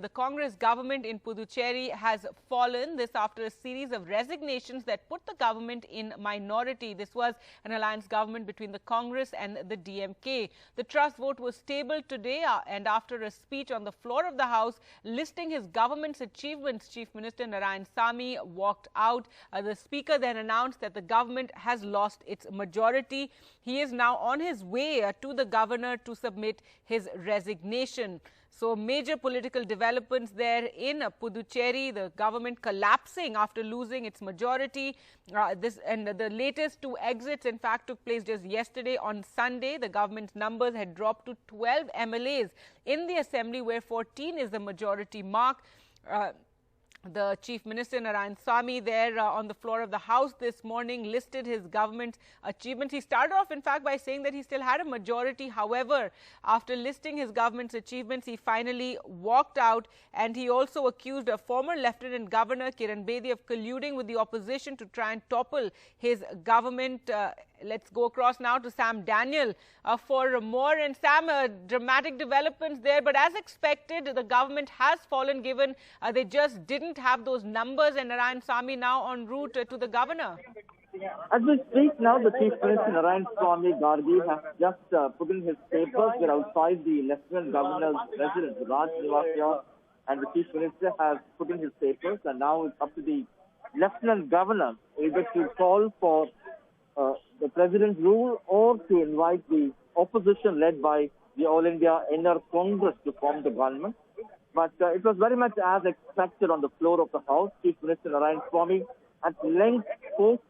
the Congress government in Puducherry has fallen. This after a series of resignations that put the government in minority. This was an alliance government between the Congress and the DMK. The trust vote was tabled today and after a speech on the floor of the House listing his government's achievements, Chief Minister Narayanasamy walked out. The Speaker then announced that the government has lost its majority. He is now on his way to the governor to submit his resignation. So major political developments there in Puducherry, the government collapsing after losing its majority. The latest two exits, in fact, took place just yesterday on Sunday. The government's numbers had dropped to 12 MLAs in the assembly, where 14 is the majority mark. The Chief Minister Narayanasamy there on the floor of the House this morning listed his government's achievements. He started off, in fact, by saying that he still had a majority. However, after listing his government's achievements, he finally walked out, and he also accused a former Lieutenant Governor, Kiran Bedi, of colluding with the opposition to try and topple his government. Let's go across now to Sam Daniel for more. And Sam, dramatic developments there. But as expected, the government has fallen, given they just didn't have those numbers. And Narayanasamy now en route to the governor. As we speak now, the Chief Minister Narayanasamy Gandhi has just put in his papers. We're outside the Lieutenant Governor's residence, Raj Nivas, and the Chief Minister has put in his papers. And now it's up to the Lieutenant Governor either to call for the President's rule or to invite the opposition led by the All India NR Congress to form the government. But it was very much as expected on the floor of the House. Chief Minister Narayanasamy at length spoke,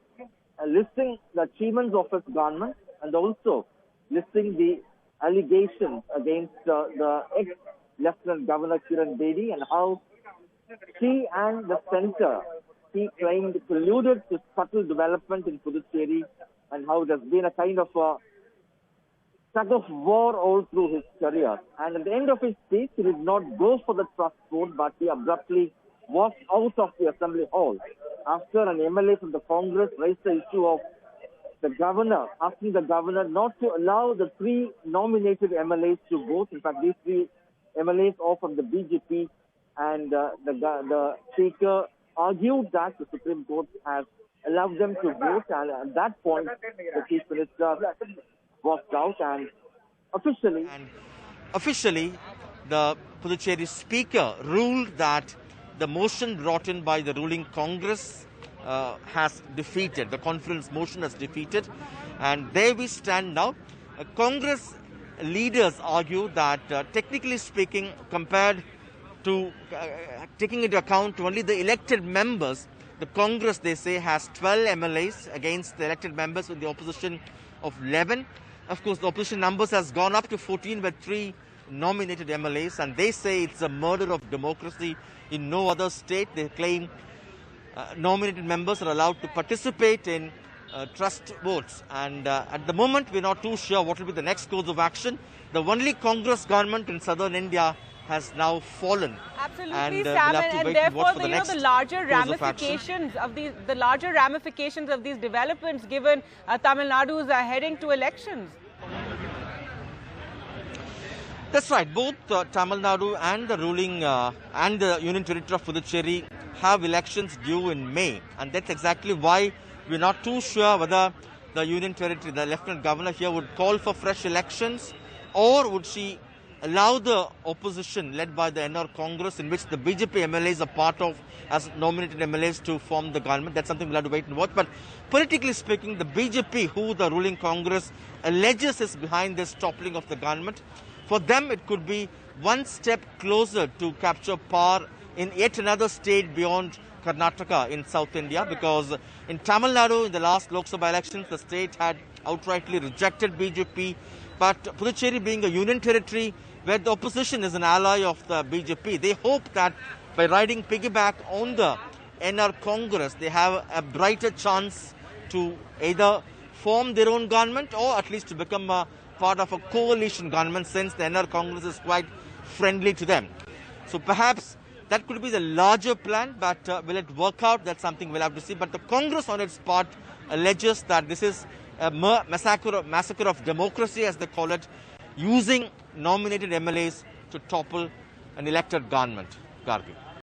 listing the achievements of his government and also listing the allegations against the ex-Lieutenant Governor Kiran Bedi and how she and the centre, he claimed, colluded to subtle development in Puducherry, and how it has been a kind of a tug of war all through his career. And at the end of his speech, he did not go for the trust vote, but he abruptly walked out of the Assembly Hall after an MLA from the Congress raised the issue of the governor, asking the governor not to allow the three nominated MLAs to vote. In fact, these three MLAs are from the BJP, and the Speaker argued that the Supreme Court has allowed them to vote, and at that point, the Chief Minister walked out and officially, the Puducherry Speaker ruled that the motion brought in by the ruling Congress has defeated. The conference motion has defeated, and there we stand now. Congress leaders argue that, technically speaking, compared to taking into account only the elected members, the Congress, they say, has 12 MLAs against the elected members with the opposition of 11. Of course, the opposition numbers has gone up to 14 with 3 nominated MLAs, and they say it's a murder of democracy. In no other state, they claim nominated members are allowed to participate in trust votes. And at the moment, we're not too sure what will be the next course of action. The only Congress government in southern India has now fallen. Absolutely, Sam, and therefore the larger ramifications of these developments, given Tamil Nadu is heading to elections. That's right. Both Tamil Nadu and the ruling and the Union Territory of Puducherry have elections due in May, and that's exactly why we're not too sure whether the Union Territory, the Lieutenant Governor here, would call for fresh elections, or would she allow the opposition led by the NR Congress, in which the BJP MLAs are part of, as nominated MLAs, to form the government. That's something we'll have to wait and watch. But politically speaking, the BJP, who the ruling Congress alleges is behind this toppling of the government, for them it could be one step closer to capture power in yet another state beyond Karnataka in South India, because in Tamil Nadu, in the last Lok Sabha elections, the state had outrightly rejected BJP. But Puducherry, being a union territory where the opposition is an ally of the BJP, they hope that by riding piggyback on the NR Congress, they have a brighter chance to either form their own government or at least to become a part of a coalition government, since the NR Congress is quite friendly to them. So perhaps that could be the larger plan, but will it work out? That's something we'll have to see. But the Congress on its part alleges that this is a massacre of democracy, as they call it, using nominated MLAs to topple an elected government. Gargi.